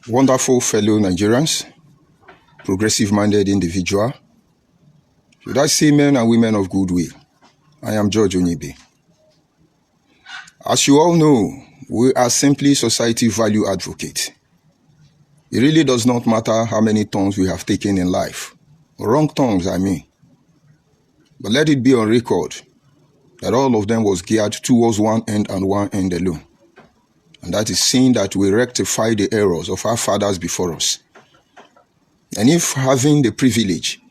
Wonderful fellow Nigerians, progressive-minded individual, should I say men and women of goodwill, I am George Onyebe. As you all know, we are simply society value advocates. It really does not matter how many turns we have taken in life. Wrong turns, I mean. But let it be on record that all of them was geared towards one end and one end alone. And that is seeing that we rectify the errors of our fathers before us. And if having the privilege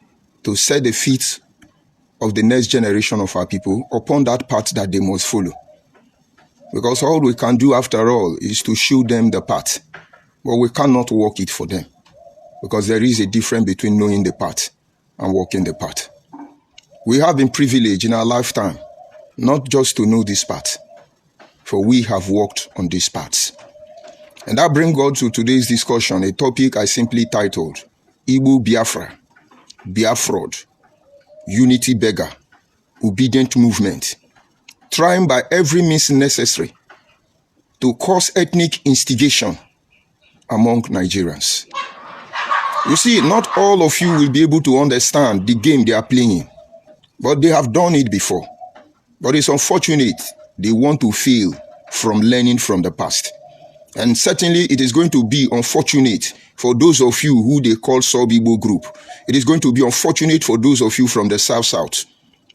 to set the feet of the next generation of our people upon that path that they must follow. Because all we can do after all is to show them the path. But we cannot walk it for them. Because there is a difference between knowing the path and walking the path. We have been privileged in our lifetime not just to know this path, for we have walked on these paths. And that brings us to today's discussion, a topic I simply titled, Igbo Biafra, Biafraud, Unity Beggar, Obedient Movement, trying by every means necessary to cause ethnic instigation among Nigerians. You see, not all of you will be able to understand the game they are playing, but they have done it before. But it's unfortunate they want to fail from learning from the past. And certainly it is going to be unfortunate for those of you who they call Sub-Igbo group. It is going to be unfortunate for those of you from the South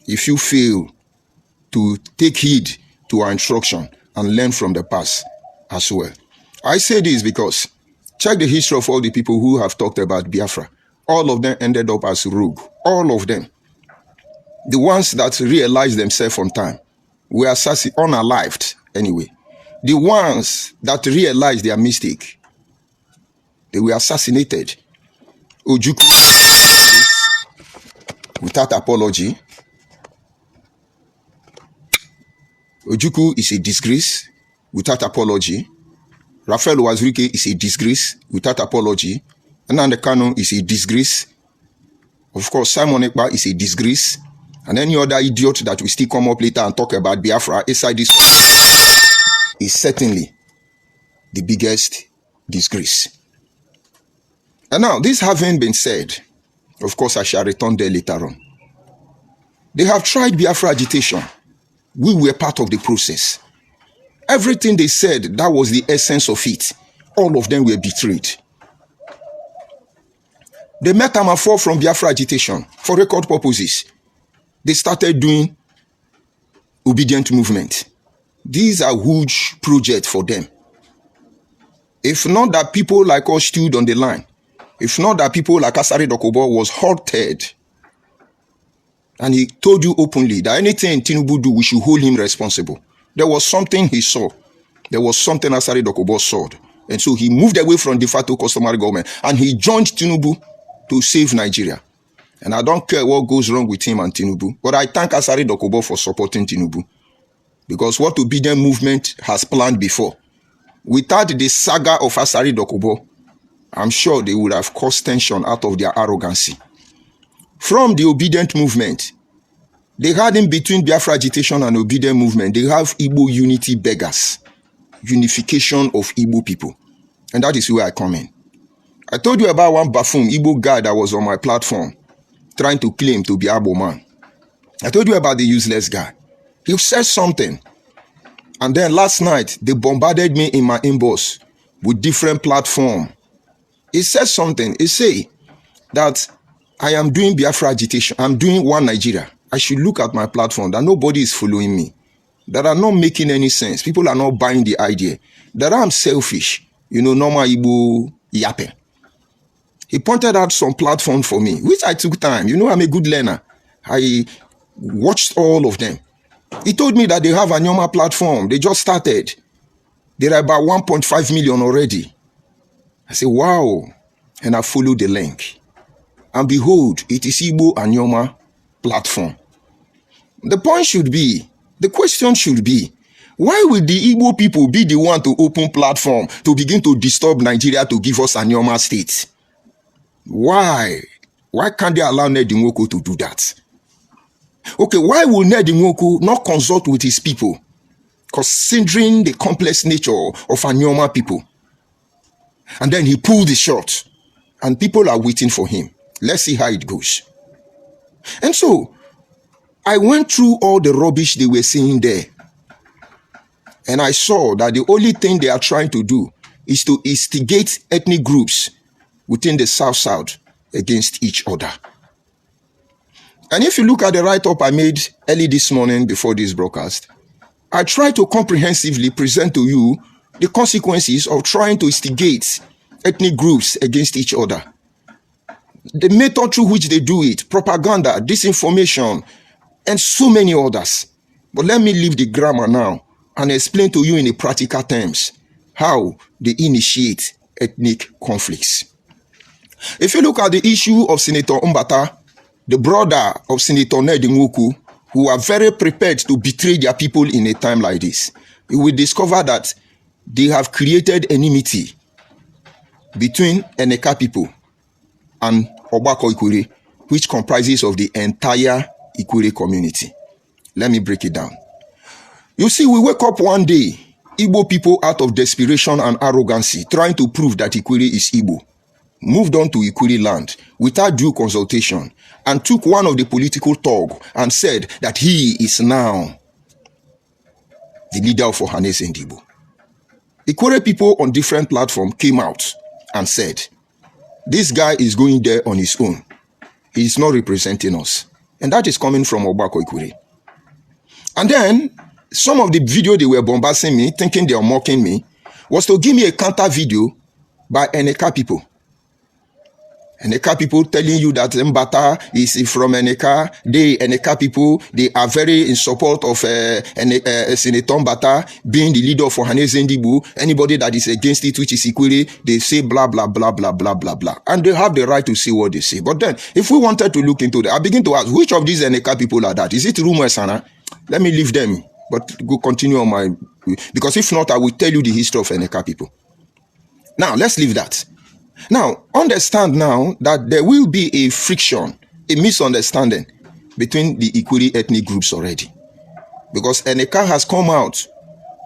if you fail to take heed to our instruction and learn from the past as well. I say this because check the history of all the people who have talked about Biafra. All of them ended up as rogue. All of them. The ones that realized themselves on time were unalived anyway. The ones that realized their mistake, they were assassinated. Ojukwu, without apology. Ojukwu is a disgrace without apology. Raphael Wazirike is a disgrace without apology. Nnamdi Kanu is a disgrace. Of course, Simon Ekpa is a disgrace. And any other idiot that will still come up later and talk about Biafra inside this is certainly the biggest disgrace. And now, this having been said, of course, I shall return there later on. They have tried Biafra agitation. We were part of the process. Everything they said, that was the essence of it. All of them were betrayed. They metamorphosed from Biafra agitation for record purposes. They started doing obedient movement. These are huge projects for them. If not that people like us stood on the line, if not that people like Asari Dokubo was halted, and he told you openly that anything Tinubu do, we should hold him responsible. There was something he saw. There was something Asari Dokubo saw. And so he moved away from de facto customary government and he joined Tinubu to save Nigeria. And I don't care what goes wrong with him and Tinubu. But I thank Asari Dokubo for supporting Tinubu. Because what obedient movement has planned before. Without the saga of Asari Dokubo, I'm sure they would have caused tension out of their arrogancy. From the obedient movement, they had in between Biafra agitation and obedient movement, they have Igbo unity beggars. Unification of Igbo people. And that is where I come in. I told you about one buffoon Igbo guy that was on my platform, trying to claim to be Abo man. I told you about the useless guy. He said something. And then last night, they bombarded me in my inbox with different platforms. He said something. He said that I am doing Biafra agitation. I'm doing one Nigeria. I should look at my platform that nobody is following me. That are not making any sense. People are not buying the idea. That I'm selfish. You know, normal Igbo yapping. He pointed out some platform for me, which I took time. You know, I'm a good learner. I watched all of them. He told me that they have a normal platform. They just started. There are about 1.5 million already. I said, wow. And I followed the link. And behold, it is Igbo Anyoma platform. The point should be, the question should be, why will the Igbo people be the one to open platform to begin to disturb Nigeria to give us Anyoma state? Why? Why can't they allow Nedi Nwoko to do that? Okay, why will Nedi Nwoko not consult with his people, considering the complex nature of Anyoma people? And then he pulled the shot. And people are waiting for him. Let's see how it goes. And so, I went through all the rubbish they were saying there. And I saw that the only thing they are trying to do is to instigate ethnic groups within the South against each other. And if you look at the write-up I made early this morning before this broadcast, I try to comprehensively present to you the consequences of trying to instigate ethnic groups against each other. The method through which they do it, propaganda, disinformation, and so many others. But let me leave the grammar now and explain to you in a practical terms how they initiate ethnic conflicts. If you look at the issue of Senator Mbata, the brother of Senator Ned Nwoko, who are very prepared to betray their people in a time like this, you will discover that they have created enmity between Eneka people and Ogbako Ikure, which comprises of the entire Ikure community. Let me break it down. You see, we wake up one day, Igbo people out of desperation and arrogancy, trying to prove that Ikure is Igbo, moved on to Ikure land without due consultation and took one of the political thug and said that he is now the leader of Ohanaeze Ndigbo. Ikure people on different platforms came out and said, this guy is going there on his own. He is not representing us. And that is coming from Ogbako Ikure. And then, some of the video they were bombarding me, thinking they are mocking me, was to give me a counter video by Eneka people. Eneka people telling you that Mbata is from Eneka. They, Eneka people, they are very in support of Senator Mbata being the leader for Ohanaeze Ndigbo. Anybody that is against it, which is Ikure, they say blah, blah, blah, blah, blah, blah, blah. And they have the right to say what they say. But then, if we wanted to look into that, I begin to ask, which of these Eneka people are that? Is it rumors, Anna? Let me leave them, but go continue on my... Because if not, I will tell you the history of Eneka people. Now, let's leave that. Now, understand now that there will be a friction, a misunderstanding between the Ikure ethnic groups already. Because Eneka has come out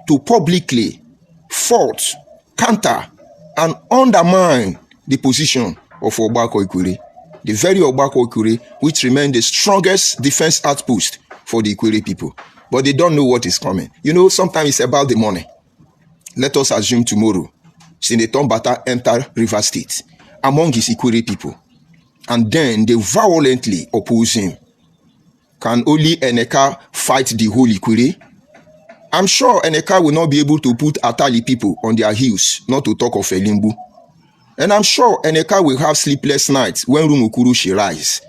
to publicly fault, counter, and undermine the position of Ogbako Ikure. The very Ogbako Ikure, which remains the strongest defense outpost for the Ikure people. But they don't know what is coming. You know, sometimes it's about the money. Let us assume tomorrow, Senator Mbata enter River State among his Ikure people, and then they violently oppose him. Can only Eneka fight the whole Ikure? I'm sure Eneka will not be able to put Atali people on their heels, not to talk of Elimbu. And I'm sure Eneka will have sleepless nights when Rumukuru she rise.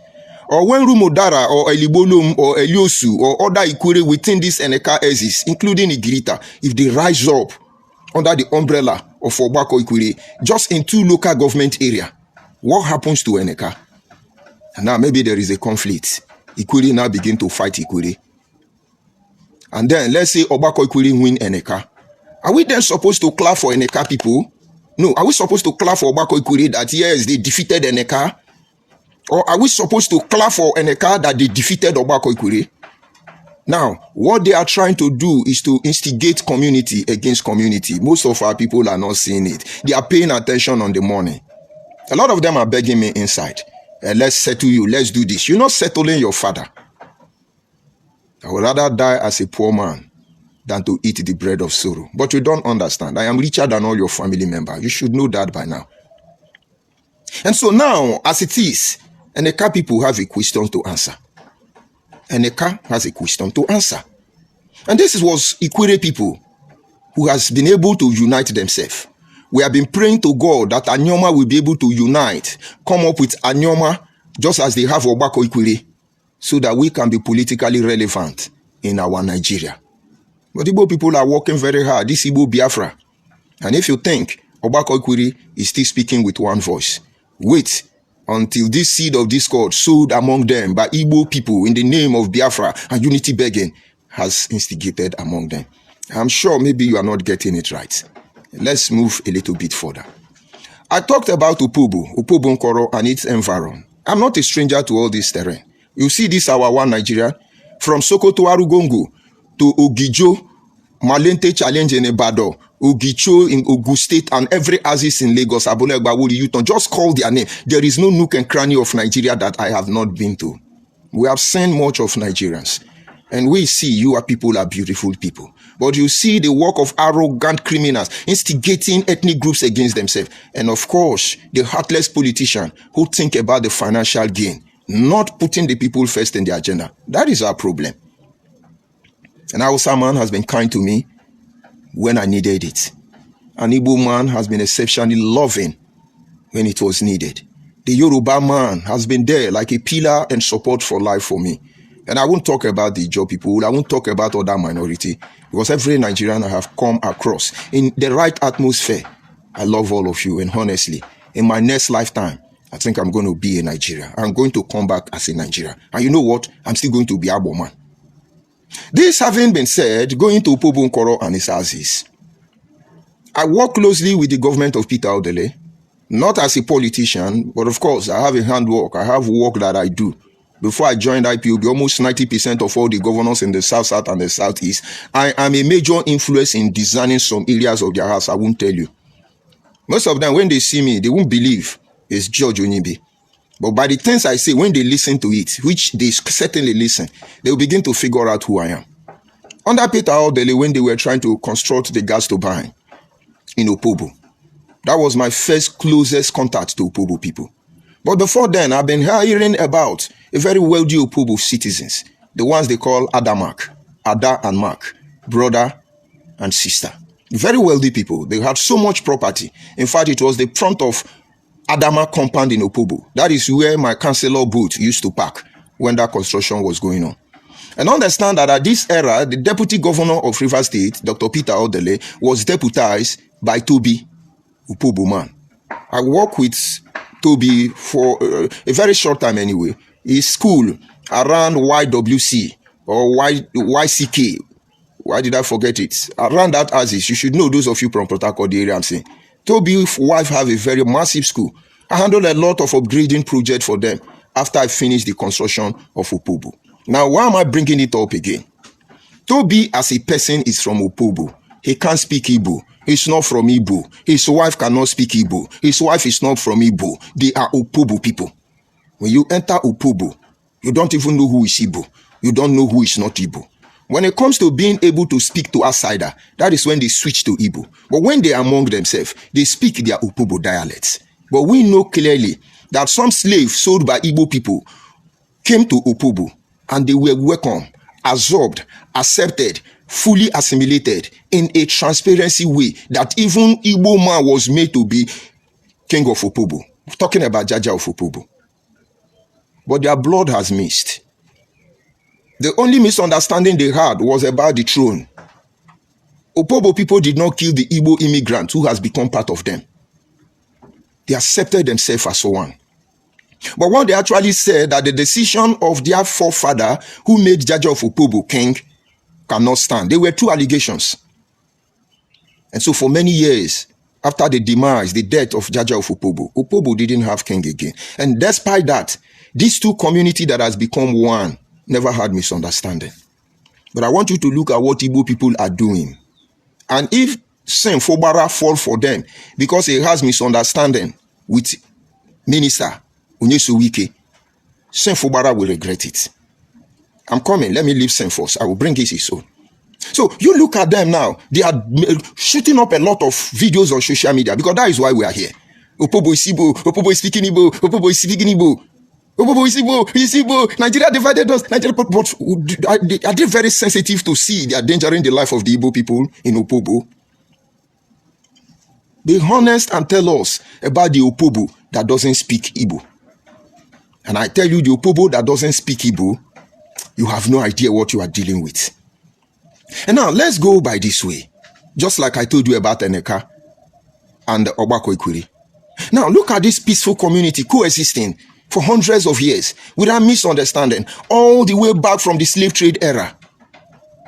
Or when Rumodara or Elibolum or Eliosu or other Ikure within this Eneka axis, including Igirita, if they rise up under the umbrella of Ogbako Ikure, just in 2 local government areas, what happens to Eneka? And now maybe there is a conflict. Ikure now begin to fight Ikure. And then let's say Ogbako Ikure win Eneka. Are we then supposed to clap for Eneka people? No. Are we supposed to clap for Ogbako Ikure that yes, they defeated Eneka? Or are we supposed to clap for Eneka that they defeated Ogbako Ikure? Now, what they are trying to do is to instigate community against community. Most of our people are not seeing it. They are paying attention on the money. A lot of them are begging me inside. Let's settle you. Let's do this. You're not settling your father. I would rather die as a poor man than to eat the bread of sorrow. But you don't understand. I am richer than all your family members. You should know that by now. And so now, as it is, Eneka people have a question to answer. Eneka has a question to answer. And this was Ikure people who has been able to unite themselves. We have been praying to God that Anyoma will be able to unite, come up with Anyoma just as they have Ogbako Ikure, so that we can be politically relevant in our Nigeria. But Igbo people are working very hard. This Igbo Biafra. And if you think Ogbako Ikure is still speaking with one voice, wait until this seed of discord sowed among them by Igbo people in the name of Biafra and unity begging has instigated among them. I'm sure maybe you are not getting it right. Let's move a little bit further. I talked about Opobo Nkoro and its environment. I'm not a stranger to all this terrain. You see this our one Nigeria, from Sokoto Arugongo to Ogijo, Malente Challenge in Ebado, Ogicho in Ogun State, and every Aziz in Lagos, Abule Gbawuri, Uton, just call their name. There is no nook and cranny of Nigeria that I have not been to. We have seen much of Nigerians. And we see your people are beautiful people. But you see the work of arrogant criminals instigating ethnic groups against themselves. And of course, the heartless politician who think about the financial gain, not putting the people first in the agenda. That is our problem. An Hausa man has been kind to me when I needed it. An Igbo man has been exceptionally loving when it was needed. The Yoruba man has been there like a pillar and support for life for me. And I won't talk about the Ijaw people. I won't talk about other minority, because every Nigerian I have come across in the right atmosphere. I love all of you. And honestly, in my next lifetime, I think I'm going to be a Nigerian. I'm going to come back as a Nigerian. And you know what? I'm still going to be Abo man. This having been said, going to Opobo Nkoro and his Aziz, I work closely with the government of Peter Odele, not as a politician, but of course, I have a handwork. I have work that I do. Before I joined IPOB, almost 90% of all the governors in the South and the Southeast, I am a major influence in designing some areas of their house. I won't tell you. Most of them, when they see me, they won't believe it's George Onibe. But by the things I say, when they listen to it, which they certainly listen, they will begin to figure out who I am. Under Peter Odele, when they were trying to construct the gas turbine in Opobo, that was my first closest contact to Opobo people. But before then, I've been hearing about a very wealthy Opobo citizens, the ones they call Adamak, Ada and Mark, brother and sister. Very wealthy people. They had so much property. In fact, it was the front of Adama compound in Opobo. That is where my councillor boat used to park when that construction was going on. And understand that at this era, the deputy governor of Rivers State, Dr. Peter Odele, was deputized by Toby, Opobo man. I work with Toby for a very short time anyway. His school around YWC or YCK. Why did I forget it? Around that Aziz, you should know, those of you from Port Harcourt area, I'm saying. Toby's wife have a very massive school. I handled a lot of upgrading projects for them after I finished the construction of Opobo. Now, why am I bringing it up again? Toby as a person is from Opobo. He can't speak Igbo. He's not from Igbo. His wife cannot speak Igbo. His wife is not from Igbo. They are Opobo people. When you enter Opobo, you don't even know who is Igbo. You don't know who is not Igbo. When it comes to being able to speak to outsider, that is when they switch to Igbo. But when they are among themselves, they speak their Opobo dialects. But we know clearly that some slaves sold by Igbo people came to Opobo and they were welcomed, absorbed, accepted, fully assimilated in a transparency way that even Igbo man was made to be king of Opobo. We're talking about Jaja of Opobo. But their blood has mixed. The only misunderstanding they had was about the throne. Opobo people did not kill the Igbo immigrant who has become part of them. They accepted themselves as one. But what they actually said, that the decision of their forefather who made Jaja of Opobo king cannot stand. There were two allegations. And so for many years, after the demise, the death of Jaja of Opobo, Opobo didn't have king again. And despite that, these two communities that has become one never had misunderstanding. But I want you to look at what Igbo people are doing. And if Sen Fobara fall for them because he has misunderstanding with Minister Onyeso Wike, Sen Fobara will regret it. I'm coming. Let me leave Sen first. I will bring his own. So you look at them now. They are shooting up a lot of videos on social media because that is why we are here. Opobo is Igbo. Opobo is speaking Igbo. Opobo is speaking Igbo. Opobo is Igbo. Nigeria divided us. Nigeria, but are they very sensitive to see they are endangering the life of the Igbo people in Opobo? Be honest and tell us about the Opobo that doesn't speak Igbo. And I tell you, the Opobo that doesn't speak Igbo, you have no idea what you are dealing with. And now, let's go by this way. Just like I told you about Eneka and Obako Ikwiri. Now, look at this peaceful community coexisting for hundreds of years without misunderstanding, all the way back from the slave trade era.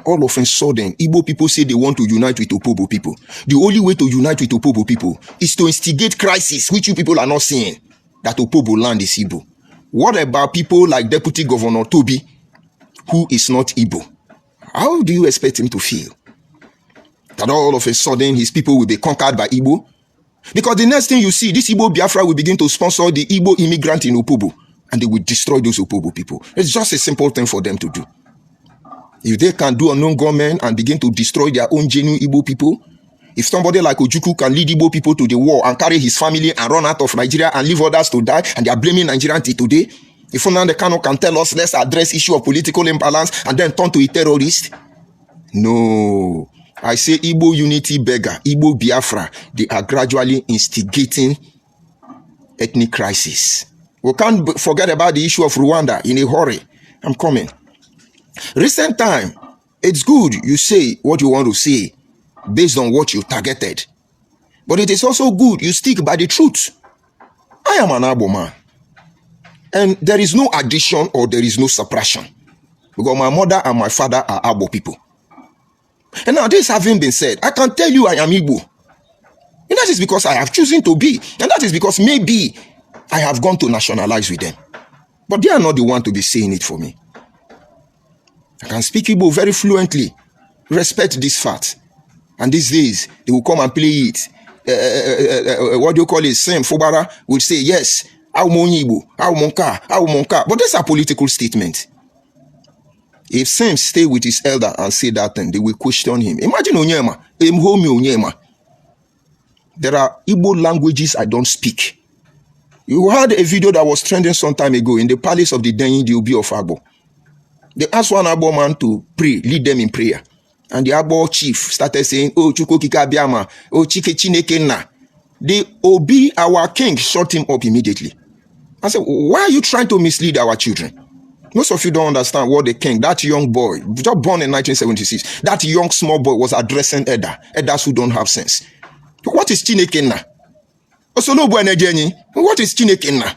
All of a sudden, Igbo people say they want to unite with Opobo people. The only way to unite with Opobo people is to instigate crisis, which you people are not seeing, that Opobo land is Igbo. What about people like Deputy Governor Toby, who is not Igbo? How do you expect him to feel? that all of a sudden his people will be conquered by Igbo. Because the next thing you see, this Igbo Biafra will begin to sponsor the Igbo immigrant in Opobo, and they will destroy those Opobo people. It's just a simple thing for them to do. If they can do unknown government and begin to destroy their own genuine Igbo people, if somebody like Ojukwu can lead Igbo people to the war and carry his family and run out of Nigeria and leave others to die, and they are blaming Nigerians till today, if Nnamdi Kanu can tell us, let's address issue of political imbalance and then turn to a terrorist? No. I say Igbo unity beggar, Igbo Biafra, they are gradually instigating ethnic crisis. We can't forget about the issue of Rwanda in a hurry. I'm coming. Recent time, it's good you say what you want to say based on what you targeted. But it is also good you stick by the truth. I am an Agbo man. And there is no addition or there is no suppression. Because my mother and my father are Agbo people. And now this having been said, I can tell you I am Igbo. And that is because I have chosen to be. And that is because maybe I have gone to nationalize with them. But they are not the one to be saying it for me. I can speak Igbo very fluently. Respect this fact. And these days, they will come and play it. What do you call it? Sam Fubara will say, yes, Igbo, Monka. But that's a political statement. If Sam stay with his elder and say that thing, they will question him. Imagine Onyema. There are Igbo languages I don't speak. You had a video that was trending some time ago in the palace of the Denyi Diobi of Agbo. They asked one Agbo man to pray, lead them in prayer. And the Agbo chief started saying, oh, Chuko Kika Biama, oh, Chike Chineke na. The Obi, our king, shut him up immediately. I said, why are you trying to mislead our children? Most of you don't understand what the king, that young boy, just born in 1976, that young small boy was addressing elders who don't have sense. What is Chineke na? What is Chineke na?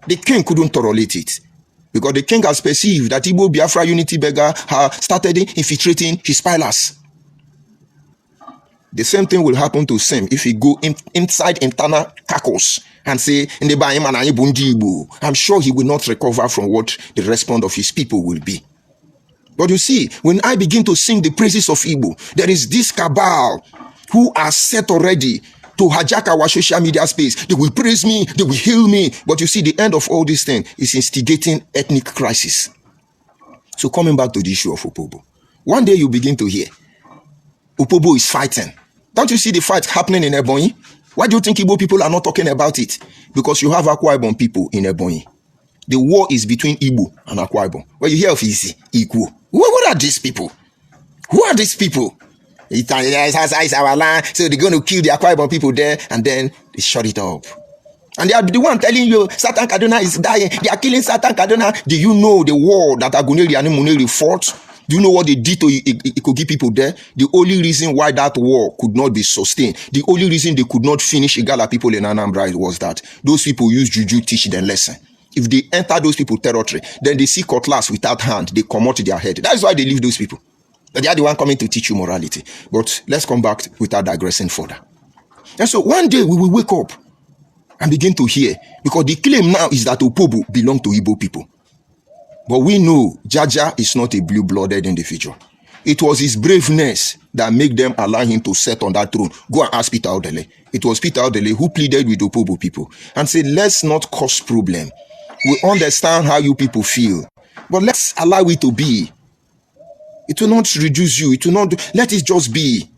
The king couldn't tolerate it. Because the king has perceived that Igbo Biafra unity beggar has started infiltrating his palace. The same thing will happen to Sam if he go inside internal cackles and say, I'm sure he will not recover from what the response of his people will be. But you see, when I begin to sing the praises of Igbo, there is this cabal who are set already to hijack our social media space. They will praise me, they will heal me. But you see, the end of all this thing is instigating ethnic crisis. So coming back to the issue of Opobo. One day you begin to hear, Opobo is fighting. Don't you see the fight happening in Ebonyi? Why do you think Igbo people are not talking about it? Because you have Akwa Ibom people in Ebonyi. The war is between Igbo and Akwa Ibom. When you hear of Isi, Ikwo. What are these people? Who are these people? It has our land, so they're going to kill the Akwa Ibom people there, and then they shut it up. And they are the one telling you, Satan Kaduna is dying. They are killing Satan Kaduna. Do you know the war that Aguneri and Muneri fought? Do you know what they did to Ikogi people there? The only reason why that war could not be sustained, the only reason they could not finish Igala people in Anambra was that those people use juju teach them lesson. If they enter those people territory, then they see cutlass without hand, they come out to their head. That's why they leave those people. But they are the one coming to teach you morality. But let's come back without digressing further. And so one day we will wake up and begin to hear, because the claim now is that Opobo belong to Igbo people. But we know Jaja is not a blue-blooded individual. It was his braveness that made them allow him to sit on that throne. Go and ask Peter Odele. It was Peter Odele who pleaded with Opobo people and said, let's not cause problem. We understand how you people feel, but let's allow it to be. It will not reduce you. It will not. Let it just be.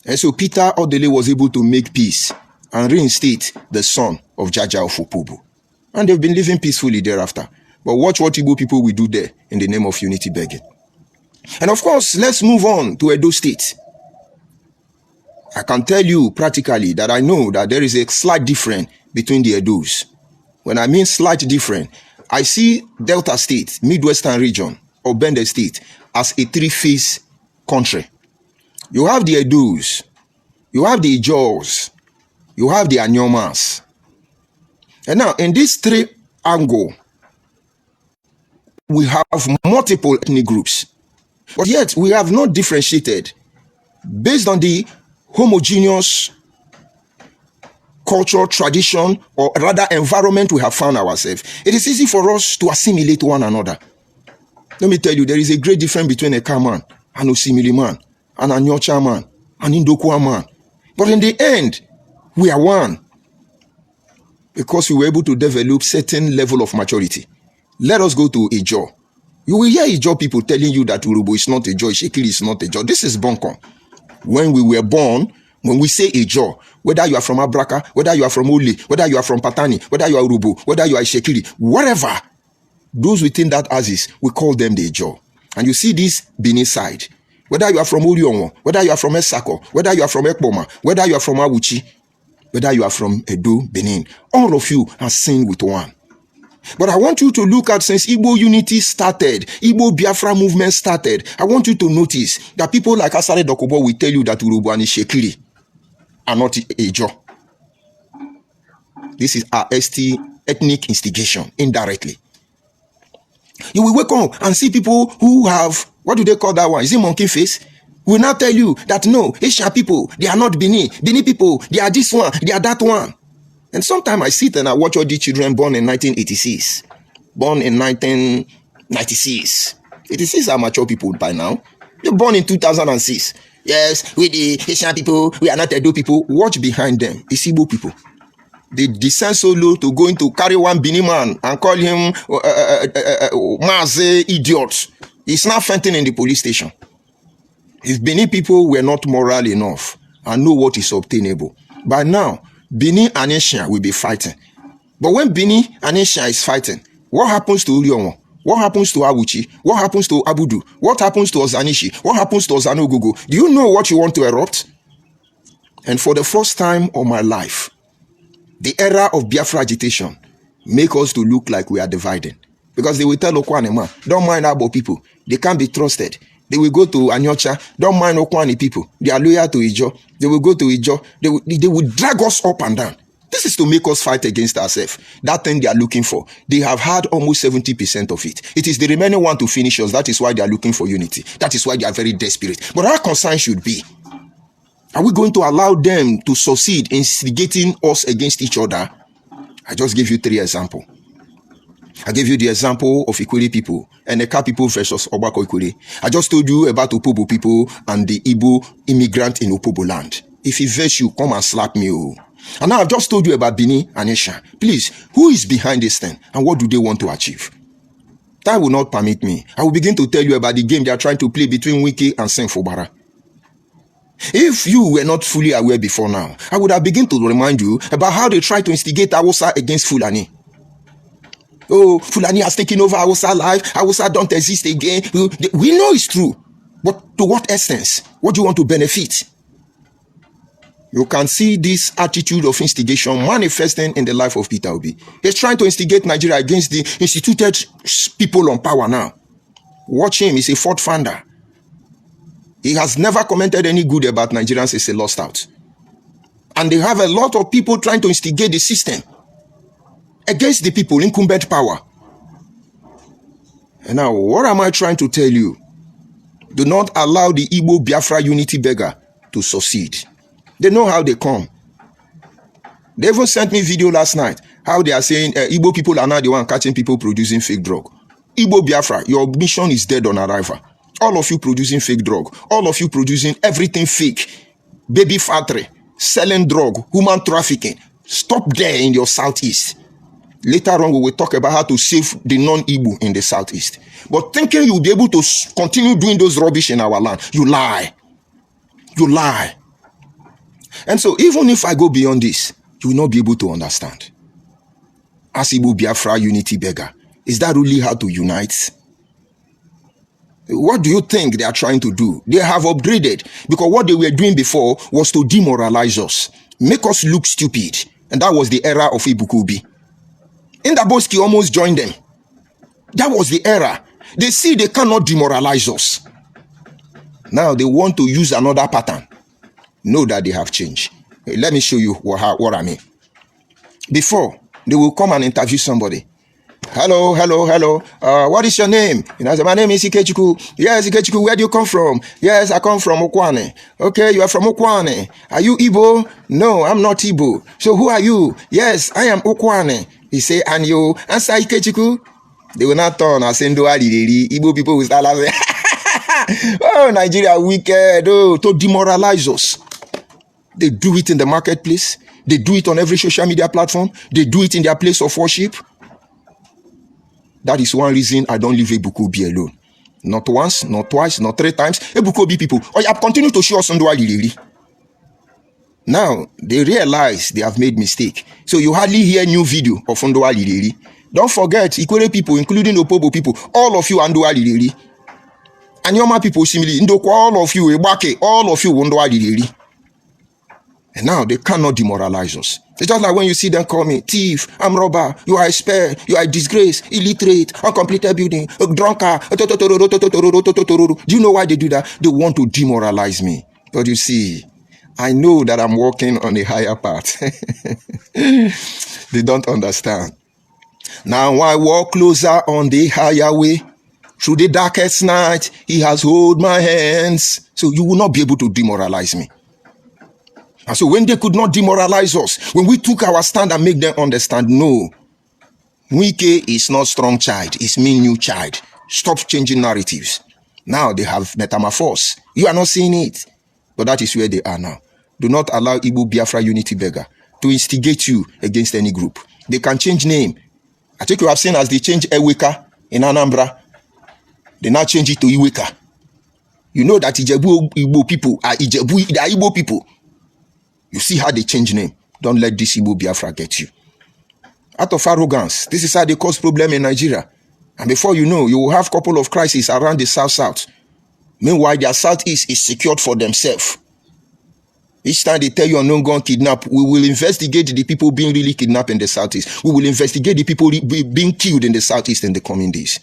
And so Peter Odele was able to make peace and reinstate the son of Jaja of Opobo. And they've been living peacefully thereafter. But watch what Igbo people will do there in the name of unity begging. And of course, let's move on to Edo State. I can tell you practically that I know that there is a slight difference between the Edos. When I mean slight difference, I see Delta State, Midwestern region, or Bende State as a three-phase country. You have the Edos, you have the Ijaws, you have the Anyomas. And now, in this three angle, we have multiple ethnic groups. But yet, we have not differentiated based on the homogeneous culture, tradition, or rather environment we have found ourselves. It is easy for us to assimilate one another. Let me tell you, there is a great difference between a Car man, an Osimili man, an Anyocha man, an Indokwa man. But in the end, we are one. Because we were able to develop certain level of maturity. Let us go to Ijo. You will hear Ijo people telling you that Urubo is not Ijo, Ishekiri is not Ijo. This is Bonkom. When we were born, when we say Ijo, whether you are from Abraka, whether you are from Ole, whether you are from Patani, whether you are Urubo, whether you are Ishekiri, whatever, those within that axis, we call them the Ijo. And you see this Benin side. Whether you are from Orionwo, whether you are from Esako, whether you are from Ekpoma, whether you are from Awuchi, whether you are from Edo, Benin, all of you are seen with one. But I want you to look at, since Igbo unity started, Igbo Biafra movement started, I want you to notice that people like Asare Dokubo will tell you that Urubu and Ishekiri are not Ijo. This is our ethnic instigation, indirectly. You will wake up and see people who have, what do they call that one? Is it monkey face? Will now tell you that no, Asian people, they are not Bini. Bini people, they are this one, they are that one. And sometimes I sit and I watch all these children born in 1986, born in 1996. 86 are mature people by now. They're born in 2006. Yes, we the Asian people, we are not Edo people. Watch behind them. It's Igbo people. They descend so low to going to carry one Bini man and call him Maze idiot. He's now fainting in the police station. If Bini people were not moral enough and know what is obtainable, by now, Bini and Asia will be fighting. But when Bini and Asia is fighting, what happens to Ulionwo? What happens to Awuchi? What happens to Abudu? What happens to Ozanishi? What happens to Ozanogogo? Do you know what you want to erupt? And for the first time of my life, the era of Biafra agitation make us to look like we are dividing. Because they will tell Okwanema, don't mind Abo people. They can't be trusted. They will go to Anyocha, don't mind Okwani people. They are loyal to Ijo. They will go to Ijo. They will drag us up and down. This is to make us fight against ourselves. That thing they are looking for. They have had almost 70% of it. It is the remaining one to finish us. That is why they are looking for unity. That is why they are very desperate. But our concern should be, are we going to allow them to succeed in instigating us against each other? I just gave you 3 examples. I gave you the example of Ikwere people and Eka people versus Obako Ikwere. I just told you about Opobo people and the Igbo immigrant in Opobo land. If he vex you, come and slap me. Oh. And now I've just told you about Bini and Esha. Please, who is behind this thing and what do they want to achieve? That will not permit me. I will begin to tell you about the game they are trying to play between Wiki and Senfobara. If you were not fully aware before now, I would have begun to remind you about how they try to instigate Awusa against Fulani. Oh, Fulani has taken over Awusa life. Awusa don't exist again. We know it's true. But to what extent? What do you want to benefit? You can see this attitude of instigation manifesting in the life of Peter Obi. He's trying to instigate Nigeria against the instituted people on power now. Watch him. He's a fourth founder. He has never commented any good about Nigerians as a lost out. And they have a lot of people trying to instigate the system against the people, incumbent power. And now, what am I trying to tell you? Do not allow the Igbo Biafra unity beggar to succeed. They know how they come. They even sent me video last night, how they are saying Igbo people are now the one catching people producing fake drug. Igbo Biafra, your mission is dead on arrival. All of you producing fake drug. All of you producing everything fake. Baby factory, selling drug, human trafficking. Stop there in your southeast. Later on, we will talk about how to save the non-Igbo in the southeast. But thinking you'll be able to continue doing those rubbish in our land, you lie. You lie. And so, even if I go beyond this, you will not be able to understand. As Igbo Biafra unity beggar, is that really how to unite? What do you think they are trying to do? They have upgraded, because what they were doing before was to demoralize us, make us look stupid. And that was the era of Ibukubi. Indaboski almost joined them. That was the era. They see they cannot demoralize us. Now they want to use another pattern. Know that they have changed. Let me show you what I mean. Before, they will come and interview somebody. Hello. What is your name? You know, I say, my name is Ikechukwu. Yes, Ikechukwu, where do you come from? Yes, I come from Okwane. Okay, you are from Okwane. Are you Igbo? No, I'm not Igbo. So who are you? Yes, I am Okwane. He say, and you answer Ikechukwu? They will not turn and say, Igbo people will start laughing. Oh, Nigeria wicked. Oh, to demoralize us. They do it in the marketplace. They do it on every social media platform. They do it in their place of worship. That is one reason I don't leave Ebukobi alone. Not once, not twice, not 3 times. Ebukobi people, oh, you have continued to show us Ndwa. Now, they realize they have made mistake. So you hardly hear new video of Ndwa. Don't forget, Ikwere people, including Opobo people, all of you are Ndwa. And Yoma people, similarly, Ndokwa, all of you, Ebake, all of you Ndwa. And now they cannot demoralize us. It's just like when you see them call me thief, I'm robber, you are a spare, you are a disgrace, illiterate, uncompleted building, a drunkard. Do you know why they do that? They want to demoralize me. But you see, I know that I'm walking on a higher path. They don't understand. Now I walk closer on the higher way. Through the darkest night, he has held my hands. So you will not be able to demoralize me. And so when they could not demoralize us, when we took our stand and make them understand, no, Wike is not strong child, it's me new child. Stop changing narratives. Now they have metamorphosed. You are not seeing it. But that is where they are now. Do not allow Igbo Biafra unity beggar to instigate you against any group. They can change name. I think you have seen as they change Eweka in Anambra. They now change it to Iweka. You know that Igbo people are Igbo people. You see how they change name. Don't let this Igbo Biafra get you. Out of arrogance, this is how they cause problem in Nigeria. And before you know, you will have a couple of crises around the south-south. Meanwhile, their southeast is secured for themselves. Each time they tell you unknown gun kidnap, we will investigate the people being really kidnapped in the southeast. We will investigate the people being killed in the southeast in the coming days.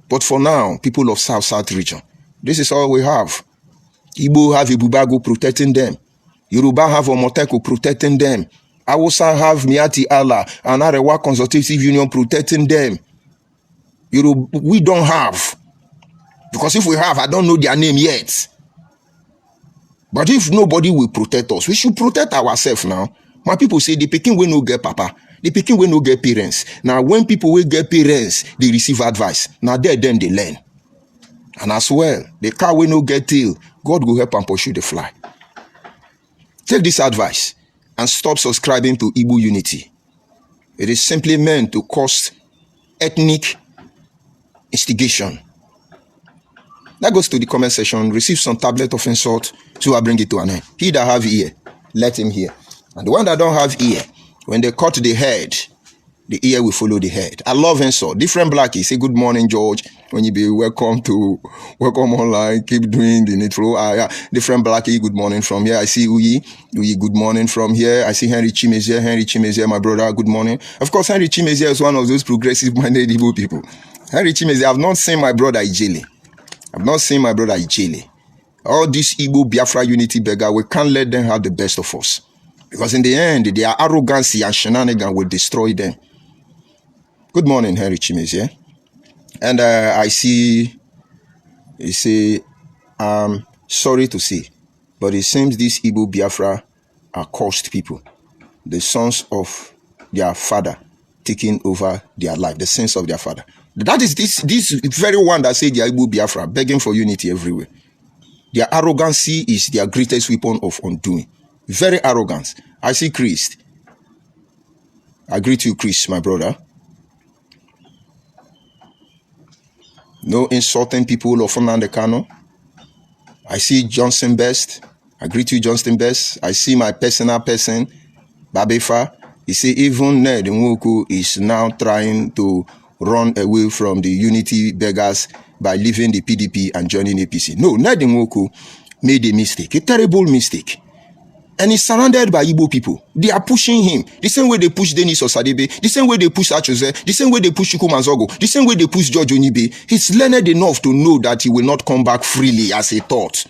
But for now, people of south-south region, this is all we have. Igbo have Ibubago protecting them. Yoruba have Omoteko protecting them. Hausa have Miati Allah and Arewa Consultative Union protecting them. We don't have. Because if we have, I don't know their name yet. But if nobody will protect us, we should protect ourselves now. My people say the Peking will no get papa. The Peking will no get parents. Now when people will get parents, they receive advice. Now then they learn. And as well, the car will no get tail. God will help and pursue the fly. Take this advice and stop subscribing to Igbo unity. It is simply meant to cause ethnic instigation. That goes to the comment section. Receive some tablet of insult, so I bring it to an end. He that have ear, let him hear. And the one that don't have ear, when they cut the head, the ear will follow the head. I love insult. Different blackies say good morning, George. When you be welcome online, keep doing the needful. Different blackie, good morning from here. I see Uyi, good morning from here. I see Henry Chimezie, my brother, good morning. Of course, Henry Chimezie is one of those progressive-minded Igbo people. Henry Chimezie, I've not seen my brother Ijele. All these Igbo Biafra unity beggar, we can't let them have the best of us. Because in the end, their arrogancy and shenanigans will destroy them. Good morning, Henry Chimezie. And I see, you say, I'm sorry to say, but it seems these Igbo Biafra are cursed people. The sons of their father taking over their life, the sins of their father. That is this very one that say they are Igbo Biafra, begging for unity everywhere. Their arrogancy is their greatest weapon of undoing. Very arrogant. I see Chris. I greet you, Chris, my brother. No insulting people of Fernando Kano. I see Johnson Best. I greet you, Johnson Best. I see my personal person, Babefa. He say even Ned Nwoku is now trying to run away from the unity beggars by leaving the PDP and joining APC. No, Ned Nwoku made a mistake, a terrible mistake. And he's surrounded by Igbo people. They are pushing him. The same way they push Denis Osadebe, the same way they push Achose, the same way they push Chukwumazogo, the same way they push George Onibe. He's learned enough to know that he will not come back freely as he thought.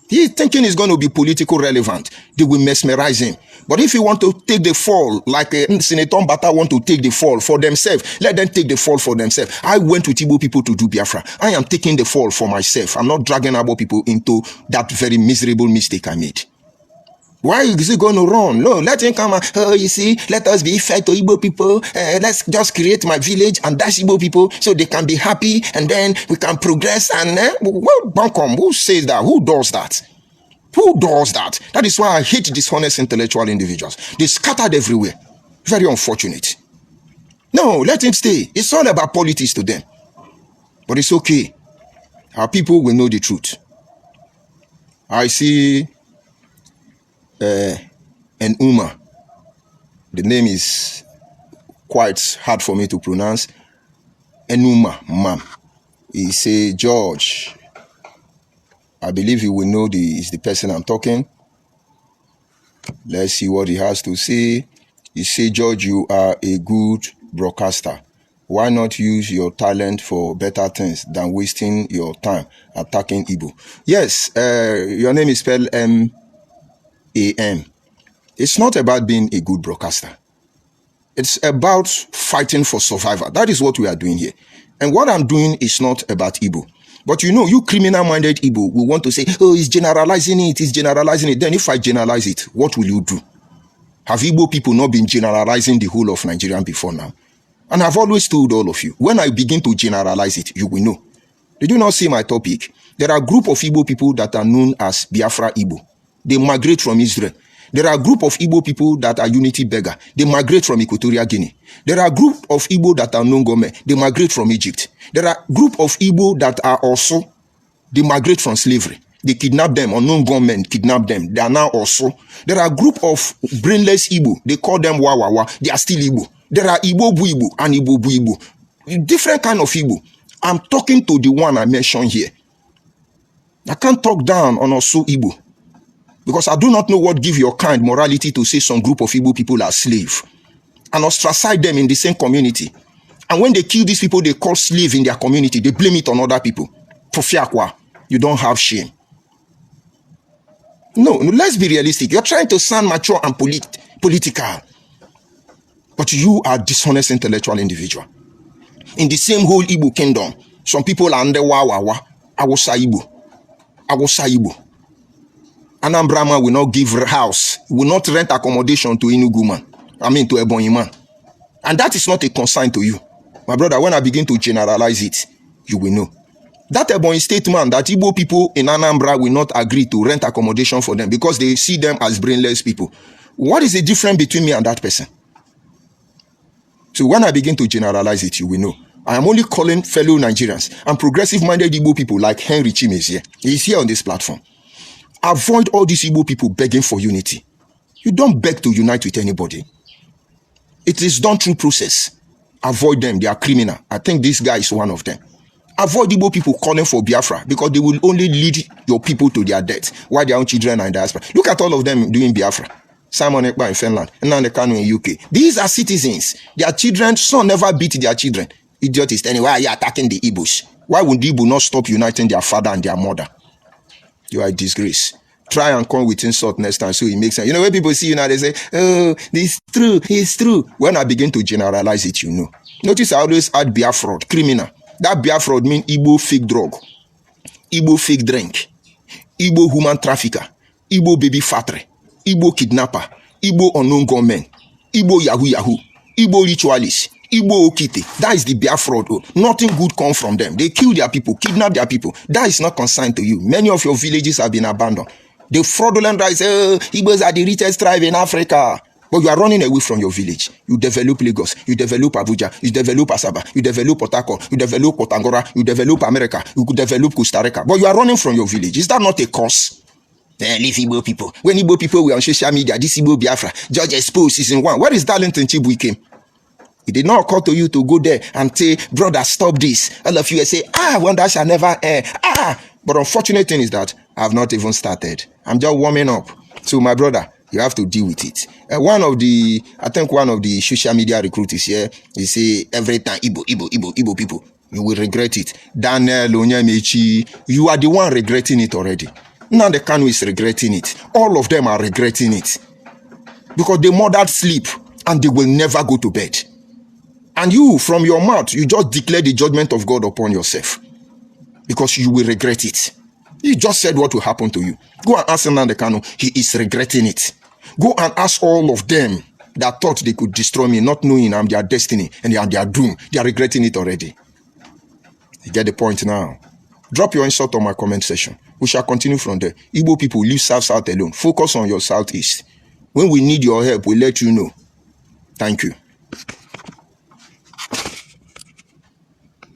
He's thinking he's going to be political relevant. They will mesmerize him. But if he want to take the fall, like Senator Mbata want to take the fall for themselves, let them take the fall for themselves. I went with Igbo people to do Biafra. I am taking the fall for myself. I'm not dragging Igbo people into that very miserable mistake I made. Why is he going to run? No, let him come and, oh, you see, let us be fair to Igbo people. Let's just create my village and dash Igbo people so they can be happy and then we can progress. And who says that? Who does that? Who does that? That is why I hate dishonest intellectual individuals. They scattered everywhere. Very unfortunate. No, let him stay. It's all about politics to them. But it's okay. Our people will know the truth. I see an Uma. The name is quite hard for me to pronounce. Enuma, ma'am. He say, George, I believe he will know is the person I'm talking. Let's see what he has to say. He say, George, you are a good broadcaster. Why not use your talent for better things than wasting your time attacking Igbo? Yes, your name is spelled M-A-M. It's not about being a good broadcaster. It's about fighting for survival. That is what we are doing here. And what I'm doing is not about Igbo. But you know, you criminal-minded Igbo will want to say, oh, he's generalizing it, he's generalizing it. Then if I generalize it, what will you do? Have Igbo people not been generalizing the whole of Nigeria before now? And I've always told all of you, when I begin to generalize it, you will know. Did you not see my topic? There are a group of Igbo people that are known as Biafra Igbo. They migrate from Israel. There are a group of Igbo people that are unity beggar. They migrate from Equatorial Guinea. There are a group of Igbo that are non-Gome. They migrate from Egypt. There are a group of Igbo that are also, they migrate from slavery. They kidnap them, or non-Gome kidnap them. They are now also. There are a group of brainless Igbo. They call them Wawawa. They are still Igbo. There are Ipob-Igbo and Igbo. Different kind of Igbo. I'm talking to the one I mentioned here. I can't talk down on also Igbo. Because I do not know what give your kind morality to say some group of Igbo people are slave and ostracize them in the same community. And when they kill these people, they call slave in their community. They blame it on other people. Profiakwa, you don't have shame. No, let's be realistic. You're trying to sound mature and political. But you are dishonest intellectual individual. In the same whole Igbo kingdom, some people are under Wawawa, Awusa Igbo. Anambrama will not give house, will not rent accommodation to Enugu man. To Ebonyi man. And that is not a concern to you. My brother, when I begin to generalize it, you will know. That Ebonyi state man, that Igbo people in Anambra will not agree to rent accommodation for them because they see them as brainless people. What is the difference between me and that person? So when I begin to generalize it, you will know. I am only calling fellow Nigerians and progressive-minded Igbo people like Henry Chimes here. He is here on this platform. Avoid all these Igbo people begging for unity. You don't beg to unite with anybody. It is done through process. Avoid them. They are criminal. I think this guy is one of them. Avoid Igbo people calling for Biafra because they will only lead your people to their death while their own children are in diaspora. Look at all of them doing Biafra. Simon Ekpa in Finland, Nnamdi Kanu in UK. These are citizens. Their children, son never beat their children. Idiotist. Anyway, why are you attacking the Igbos? Why would the Igbo not stop uniting their father and their mother? You are a disgrace. Try and come with insult next time so it makes sense. You know, when people see you now, they say, oh, this is true, it's true. When I begin to generalize it, you know. Notice I always add Biafraud, criminal. That Biafraud means Igbo fake drug, Igbo fake drink, Igbo human trafficker, Igbo baby fattery, Igbo kidnapper, Igbo unknown gunmen, Igbo yahoo, Igbo ritualist, Igbo okite. That is the Biafraud. Nothing good comes from them. They kill their people, kidnap their people. That is not consigned to you. Many of your villages have been abandoned. The fraudulent rise, Igbos are the richest tribe in Africa. But you are running away from your village. You develop Lagos, you develop Abuja, you develop Asaba, you develop Port Harcourt, you develop Port Angora, you develop America, you develop Costa Rica. But you are running from your village. Is that not a cause? Leave Igbo people. When Igbo people were on social media, this Igbo Biafra, George exposed season 1. Where is Darlington Chibuikem? It did not occur to you to go there and say, brother, stop this. All of you say, wonder shall never end. But unfortunate thing is that I have not even started. I'm just warming up. So my brother, you have to deal with it. One of the social media recruiters here, he say every time Igbo people, you will regret it. Daniel Onyemechi, you are the one regretting it already. Nnamdi Kanu is regretting it. All of them are regretting it. Because they murdered sleep and they will never go to bed. And you, from your mouth, you just declare the judgment of God upon yourself. Because you will regret it. He just said what will happen to you. Go and ask Nnamdi Kanu. He is regretting it. Go and ask all of them that thought they could destroy me, not knowing I'm their destiny and they are their doom. They are regretting it already. You get the point now. Drop your insult on my comment section. We shall continue from there. Igbo people, leave South alone. Focus on your Southeast. When we need your help, we'll let you know. Thank you.